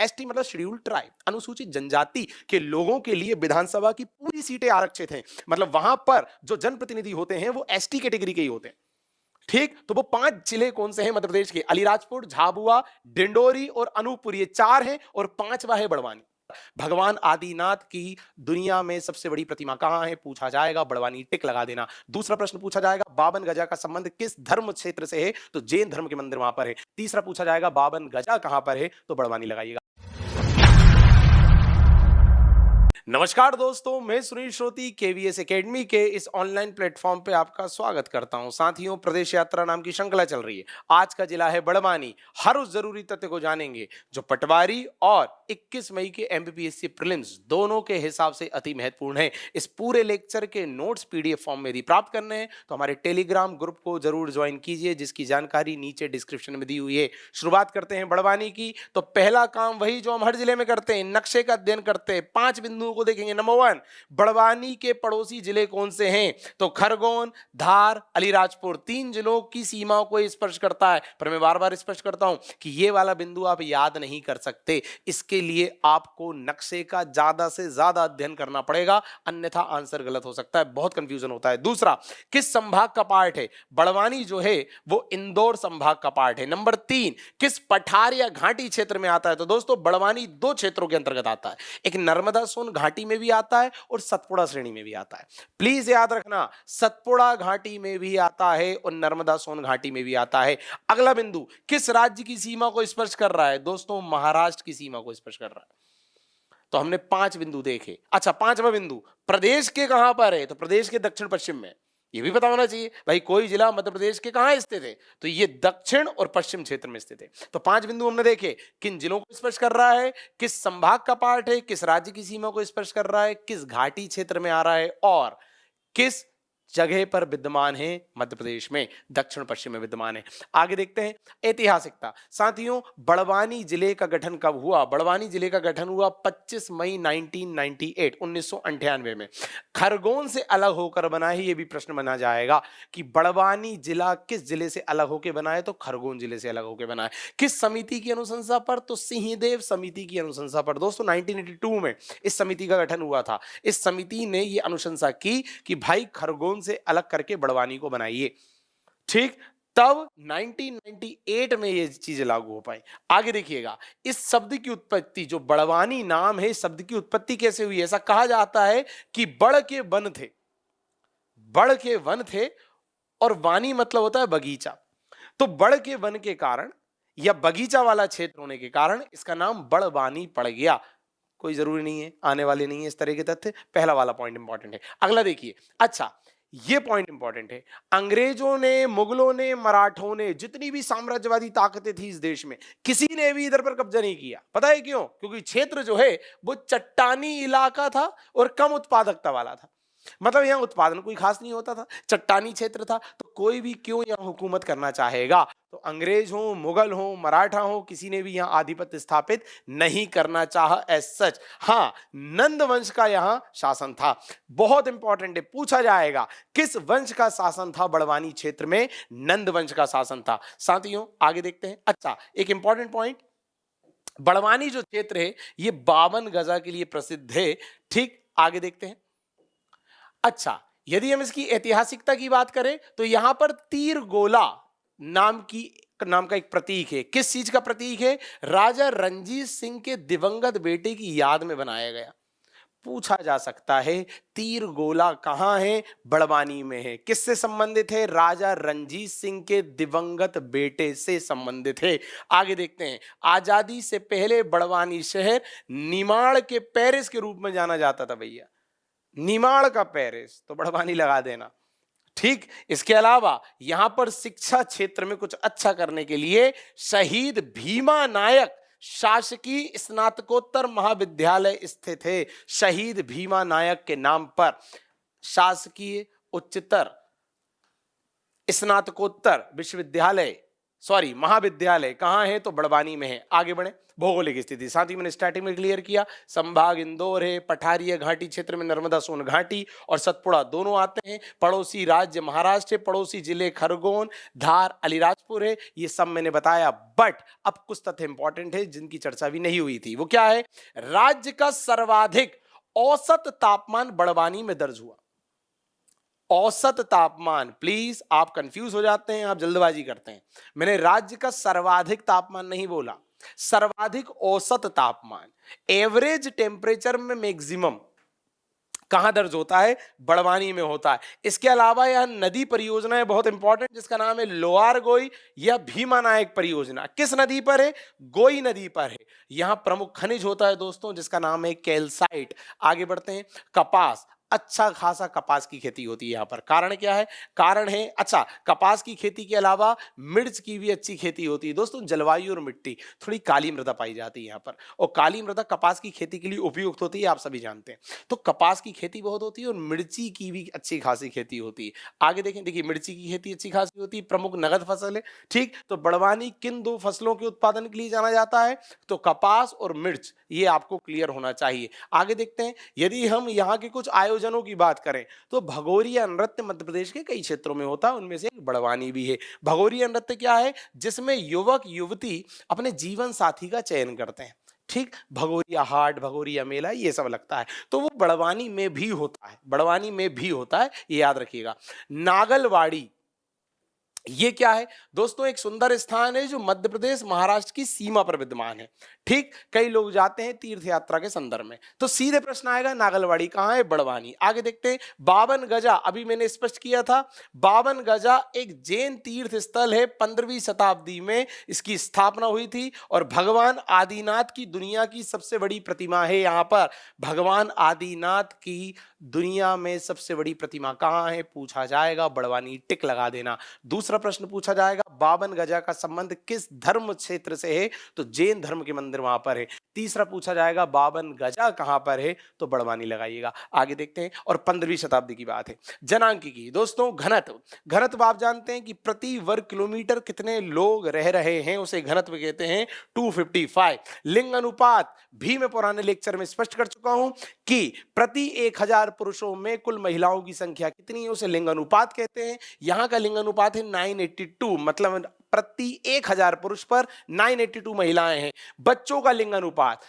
ST मतलब scheduled tribe, अनुसूचित जनजाति के लोगों के लिए विधानसभा की पूरी सीटें आरक्षित हैं। मतलब वहां पर जो जनप्रतिनिधि होते हैं वो एसटी कैटेगरी के ही होते हैं। ठीक, तो वो 5 जिले कौन से हैं मध्य प्रदेश के? अलीराजपुर, झाबुआ, डिंडोरी और अनूपपुर, ये 4 हैं और 5वां है बड़वानी। भगवान आदिनाथ की दुनिया में सबसे बड़ी प्रतिमा कहां है? पूछा जाएगा, बड़वानी, टिक लगा देना। दूसरा प्रश्न पूछा जाएगा, 52 गजा का संबंध किस धर्म क्षेत्र से है? तो जैन धर्म के मंदिर वहां पर है। तीसरा पूछा जाएगा, 52 गजा कहां पर है? तो बड़वानी लगाइएगा। नमस्कार दोस्तों, मैं सुनील श्रोती केवीएस एकेडमी के इस ऑनलाइन प्लेटफॉर्म पे आपका स्वागत करता हूं। साथियों, प्रदेश यात्रा नाम की श्रृंखला चल रही है। आज का जिला है बड़वानी। हर उस जरूरी तथ्य को जानेंगे जो पटवारी और 21 मई के एमपीपीएससी प्रीलिम्स दोनों के हिसाब से अति महत्वपूर्ण है। इस पूरे लेक्चर के नोट्स पीडीएफ फॉर्म में यदि प्राप्त करने हैं तो हमारे टेलीग्राम ग्रुप को जरूर ज्वाइन कीजिए, जिसकी जानकारी नीचे डिस्क्रिप्शन में दी हुई है। शुरुआत करते हैं बड़वानी की। तो पहला काम वही जो हम हर जिले में करते हैं, नक्शे का अध्ययन करते हैं। 5 बिंदुओं को देखेंगे। नंबर 1, बड़वानी के पड़ोसी जिले कौन से हैं? तो खरगोन, धार, अलीराजपुर, 3 जिलों की सीमा को स्पर्श करता है। पर मैं बार बार स्पष्ट करता हूं कि ये वाला बिंदु आप याद नहीं कर सकते। इसके लिए आपको नक्शे का ज्यादा से ज्यादा अध्ययन करना पड़ेगा, अन्यथा आंसर गलत हो सकता है, बहुत कंफ्यूजन होता है। दूसरा, किस संभाग का पार्ट है? बड़वानी जो है वो इंदौर संभाग का पार्ट है। नंबर 3, किस पठार या घाटी क्षेत्र में आता है? तो दोस्तों बड़वानी 2 क्षेत्रों के अंतर्गत आता है, एक नर्मदा सोन घाटी में भी आता है और सतपुड़ा श्रेणी में भी आता है। प्लीज याद रखना, सतपुड़ा घाटी में भी आता है और नर्मदा सोन घाटी में भी आता है। अगला बिंदु, किस राज्य की सीमा को स्पर्श कर रहा है? दोस्तों महाराष्ट्र की सीमा को स्पर्श कर रहा है। तो हमने 5 बिंदु देखे। अच्छा, 5वां बिंदु, प्रदेश के कहां पर है? तो प्रदेश के दक्षिण पश्चिम में। ये भी पता होना चाहिए भाई, कोई जिला मध्य प्रदेश के कहां स्थित है? तो ये दक्षिण और पश्चिम क्षेत्र में स्थित है। तो 5 बिंदु हमने देखे। किन जिलों को स्पर्श कर रहा है, किस संभाग का पार्ट है, किस राज्य की सीमा को स्पर्श कर रहा है, किस घाटी क्षेत्र में आ रहा है और किस जगह पर विद्यमान है? मध्य प्रदेश में दक्षिण पश्चिम में विद्यमान है। आगे देखते हैं ऐतिहासिकता। साथियों, बड़वानी जिले का गठन कब हुआ? बड़वानी जिले का गठन हुआ 25 मई 1998 में। खरगोन से अलग होकर बना है। ये भी प्रश्न बना जाएगा कि बड़वानी जिला किस जिले से अलग होकर बना है? तो खरगोन जिले से अलग होकर बना है। किस समिति की अनुशंसा पर? तो सिंहदेव समिति की अनुशंसा पर। दोस्तों 1982 में इस समिति का गठन हुआ था। इस समिति ने यह अनुशंसा की कि भाई खरगोन से अलग करके बड़वानी को बनाइए। ठीक, तब 1998 में ये चीजें लागू हो पाई। आगे देखिएगा, इस शब्द की उत्पत्ति, जो बड़वानी नाम है, इस शब्द की उत्पत्ति कैसे हुई? ऐसा कहा जाता है कि बड़ के वन थे, बड़ के वन थे और वानी मतलब होता है बगीचा। तो बड़ के वन के कारण या बगीचा वाला क्षेत्र होने के कारण इसका नाम बड़वानी पड़ गया। कोई जरूरी नहीं है, आने वाले नहीं है इस तरह के तथ्य। पहला वाला पॉइंट इंपॉर्टेंट है। अगला देखिए। अच्छा, ये पॉइंट इंपॉर्टेंट है। अंग्रेजों ने, मुगलों ने, मराठों ने, जितनी भी साम्राज्यवादी ताकतें थी इस देश में, किसी ने भी इधर पर कब्जा नहीं किया। पता है क्यों? क्योंकि क्षेत्र जो है वो चट्टानी इलाका था और कम उत्पादकता वाला था। मतलब यहां उत्पादन कोई खास नहीं होता था, चट्टानी क्षेत्र था, तो कोई भी क्यों यहां हुकूमत करना चाहेगा? तो अंग्रेज हो, मुगल हो, मराठा हो, किसी ने भी यहां आधिपत्य स्थापित नहीं करना चाहा एज सच। हां, नंद वंश का यहां शासन था। बहुत इंपॉर्टेंट है, पूछा जाएगा किस वंश का शासन था बड़वानी क्षेत्र में? नंद वंश का शासन था। साथियों आगे देखते हैं। अच्छा, एक इंपॉर्टेंट पॉइंट, बड़वानी जो क्षेत्र है ये 52 गजा के लिए प्रसिद्ध है। ठीक, आगे देखते हैं। अच्छा, यदि हम इसकी ऐतिहासिकता की बात करें तो यहां पर तीर गोला नाम का एक प्रतीक है। किस चीज का प्रतीक है? राजा रणजीत सिंह के दिवंगत बेटे की याद में बनाया गया। पूछा जा सकता है तीर गोला कहां है? बड़वानी में है। किससे संबंधित है? राजा रणजीत सिंह के दिवंगत बेटे से संबंधित है। आगे देखते हैं। आजादी से पहले बड़वानी शहर निमाड़ के पेरिस के रूप में जाना जाता था। भैया निमाड़ का पेरिस, तो बड़वानी लगा देना। ठीक, इसके अलावा यहां पर शिक्षा क्षेत्र में कुछ अच्छा करने के लिए शहीद भीमा नायक शासकीय स्नातकोत्तर महाविद्यालय स्थित है। शहीद भीमा नायक के नाम पर शासकीय उच्चतर स्नातकोत्तर विश्वविद्यालय सॉरी महाविद्यालय कहाँ है, तो बड़वानी में है। आगे बढ़े, भौगोलिक स्थिति साथ ही मैंने स्टार्टिंग में क्लियर किया, संभाग इंदौर है, पठारीय घाटी क्षेत्र में नर्मदा सोन घाटी और सतपुड़ा दोनों आते हैं। पड़ोसी राज्य महाराष्ट्र है, पड़ोसी जिले खरगोन, धार, अलीराजपुर है, ये सब मैंने बताया। बट अब कुछ तथ्य इंपॉर्टेंट है जिनकी चर्चा भी नहीं हुई थी, वो क्या है, राज्य का सर्वाधिक औसत तापमान बड़वानी में दर्ज हुआ। औसत तापमान, प्लीज आप कंफ्यूज हो जाते हैं, आप जल्दबाजी करते हैं। मैंने राज्य का सर्वाधिक तापमान नहीं बोला, सर्वाधिक औसत तापमान, एवरेज टेम्परेचर में मैक्सिमम कहां दर्ज होता है, बड़वानी में होता है। इसके अलावा यह नदी परियोजना है बहुत इंपॉर्टेंट, जिसका नाम है लोअर गोई या भीमा नायक परियोजना। किस नदी पर है, गोई नदी पर है। यहां प्रमुख खनिज होता है दोस्तों जिसका नाम है कैल्साइट। आगे बढ़ते हैं, कपास, अच्छा खासा कपास की खेती होती है यहाँ पर। कारण क्या है, कारण है, अच्छा कपास की खेती के अलावा मिर्च की भी अच्छी खेती होती है दोस्तों। जलवायु और मिट्टी, थोड़ी काली मृदा पाई जाती है यहाँ पर, और काली मृदा कपास की खेती के लिए उपयुक्त होती है, आप सभी जानते हैं। तो कपास की खेती बहुत होती है और मिर्ची की भी अच्छी खासी खेती होती है। आगे देखें, देखिए मिर्ची की खेती अच्छी खासी होती है, प्रमुख नगद फसल है। ठीक, तो बड़वानी किन दो फसलों के उत्पादन के लिए जाना जाता है, तो कपास और मिर्च, ये आपको क्लियर होना चाहिए। आगे देखते हैं, यदि हम यहाँ के कुछ आयोजनों की बात करें तो भगोरिया नृत्य मध्य प्रदेश के कई क्षेत्रों में होता है, उनमें से एक बड़वानी भी है। भगोरिया नृत्य क्या है, जिसमें युवक युवती अपने जीवन साथी का चयन करते हैं। ठीक, भगोरिया हाट, भगोरिया मेला, ये सब लगता है, तो वो बड़वानी में भी होता है, बड़वानी में भी होता है, ये याद रखिएगा। नागलवाड़ी, ये क्या है दोस्तों, एक सुंदर स्थान है जो मध्य प्रदेश महाराष्ट्र की सीमा पर विद्यमान है। ठीक, कई लोग जाते हैं तीर्थ यात्रा के संदर्भ में, तो सीधे प्रश्न आएगा नागलवाड़ी कहां है, बड़वानी। आगे देखते हैं, बावन गजा, अभी मैंने स्पष्ट किया था, बावन गजा एक जैन तीर्थ स्थल है, 15वीं शताब्दी में इसकी स्थापना हुई थी, और भगवान आदिनाथ की दुनिया की सबसे बड़ी प्रतिमा है यहाँ पर। भगवान आदिनाथ की दुनिया में सबसे बड़ी प्रतिमा कहां है, पूछा जाएगा, बड़वानी, टिक लगा देना। दूसरा प्रश्न पूछा जाएगा, बावन गजा का संबंध किस धर्म क्षेत्र से है, तो जैन धर्म के मंदिर वहां पर है। तीसरा पूछा जाएगा, बावन गजा कहां पर है, तो बड़वानी लगाइएगा। आगे देखते हैं, और 15वीं शताब्दी की बात है। जनांकिकी दोस्तों, घनत्व, घनत्व आप जानते हैं कि प्रति वर्ग किलोमीटर कितने लोग रह रहे हैं, उसे घनत्व कहते हैं 255। लिंग अनुपात भी मैं पुराने लेक्चर में स्पष्ट कर चुका हूं कि प्रति 1000 पुरुषों में कुल महिलाओं की संख्या कितनी है, उसे लिंग अनुपात कहते हैं। यहां का लिंग अनुपात है 982, मतलब प्रति 1000 पुरुष पर 982 महिलाएं हैं। बच्चों का लिंग अनुपात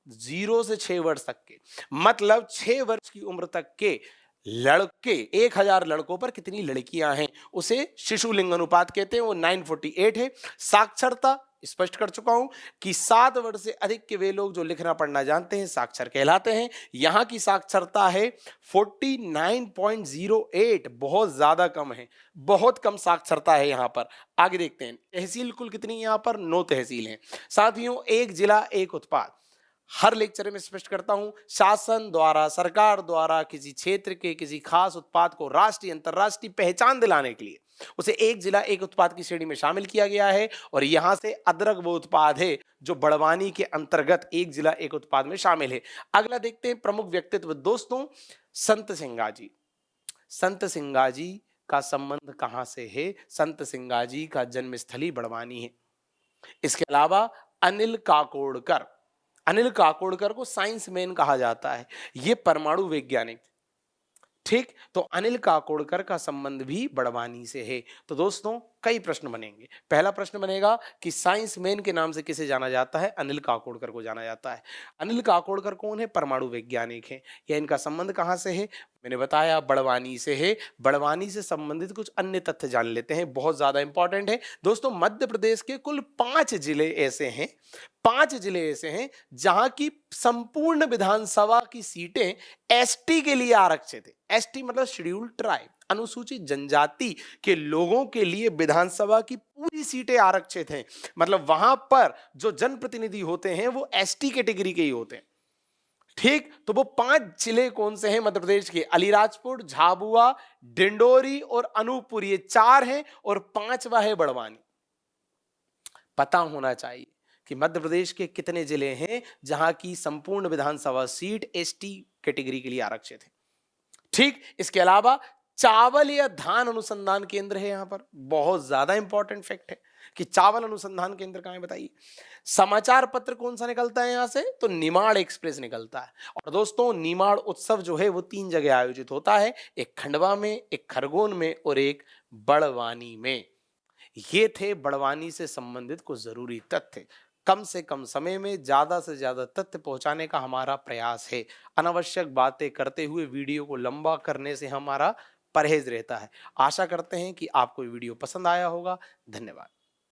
0 से 6 वर्ष तक के, मतलब 6 वर्ष की उम्र तक के लड़के, 1000 लड़कों पर कितनी लड़कियां हैं, उसे शिशु लिंग अनुपात कहते हैं, वो 948 है। साक्षरता स्पष्ट कर चुका हूं कि 7 वर्ष से अधिक के वे लोग जो लिखना पढ़ना जानते हैं साक्षर कहलाते हैं। यहां की साक्षरता है 49.08, बहुत ज्यादा कम है, बहुत कम साक्षरता है यहां पर। आगे देखते हैं, तहसील कुल कितनी यहां पर, 9 तहसील हैं। साथियों, एक जिला एक उत्पाद, हर लेक्चर में स्पष्ट करता हूं, शासन द्वारा, सरकार द्वारा किसी क्षेत्र के किसी खास उत्पाद को राष्ट्रीय अंतरराष्ट्रीय पहचान दिलाने के लिए उसे एक जिला एक उत्पाद की श्रेणी में शामिल किया गया है, और यहां से अदरक वो उत्पाद है जो बड़वानी के अंतर्गत एक जिला एक उत्पाद में शामिल है। अगला देखते हैं, प्रमुख व्यक्तित्व दोस्तों, संत सिंगाजी। संत सिंगाजी का संबंध कहां से है, संत सिंगाजी का जन्मस्थली बड़वानी है। इसके अलावा अनिल काकोडकर, अनिल काकोडकर को साइंस मैन कहा जाता है, ये परमाणु वैज्ञानिक। ठीक, तो अनिल काकोडकर का संबंध भी बड़वानी से है। तो दोस्तों कई प्रश्न बनेंगे। पहला प्रश्न बनेगा कि साइंस मैन के नाम से किसे जाना जाता है, अनिल काकोडकर को जाना जाता है। अनिल काकोडकर कौन है, परमाणु वैज्ञानिक है। या इनका संबंध कहां से है, मैंने बताया बड़वानी से है। बड़वानी से संबंधित कुछ अन्य तथ्य जान लेते हैं, बहुत ज्यादा इंपॉर्टेंट है दोस्तों। मध्य प्रदेश के कुल 5 जिले ऐसे हैं, 5 जिले ऐसे हैं जहां की संपूर्ण विधानसभा की सीटें एसटी के लिए आरक्षित है। एसटी मतलब शेड्यूल्ड ट्राइब, अनुसूचित जनजाति के लोगों के लिए विधानसभा की पूरी सीटें आरक्षित हैं। मतलब वहां पर जो जनप्रतिनिधि होते हैं वो एसटी कैटेगरी के ही होते हैं। ठीक, तो वो 5 जिले कौन से हैं मध्य प्रदेश के, अलीराजपुर, झाबुआ, डिंडोरी और अनूपपुर, ये 4 हैं, और 5वां है बड़वानी। पता होना चाहिए कि मध्य प्रदेश के कितने जिले हैं जहां की संपूर्ण विधानसभा सीट एसटी कैटेगरी के लिए आरक्षित है। ठीक, इसके अलावा चावल या धान अनुसंधान केंद्र है यहां पर, बहुत ज्यादा इंपॉर्टेंट फैक्ट है कि चावल अनुसंधान केंद्र कहाँ है बताइए। समाचार पत्र कौन सा निकलता है यहाँ से, तो निमाड़ एक्सप्रेस निकलता है। और दोस्तों निमाड़ उत्सव जो है वो 3 जगह आयोजित होता है, एक खंडवा में, एक खरगोन में और एक बड़वानी में। ये थे बड़वानी से संबंधित कुछ जरूरी तथ्य। कम से कम समय में ज्यादा से ज्यादा तथ्य पहुंचाने का हमारा प्रयास है। अनावश्यक बातें करते हुए वीडियो को लंबा करने से हमारा परहेज रहता है। आशा करते हैं कि आपको ये वीडियो पसंद आया होगा। धन्यवाद।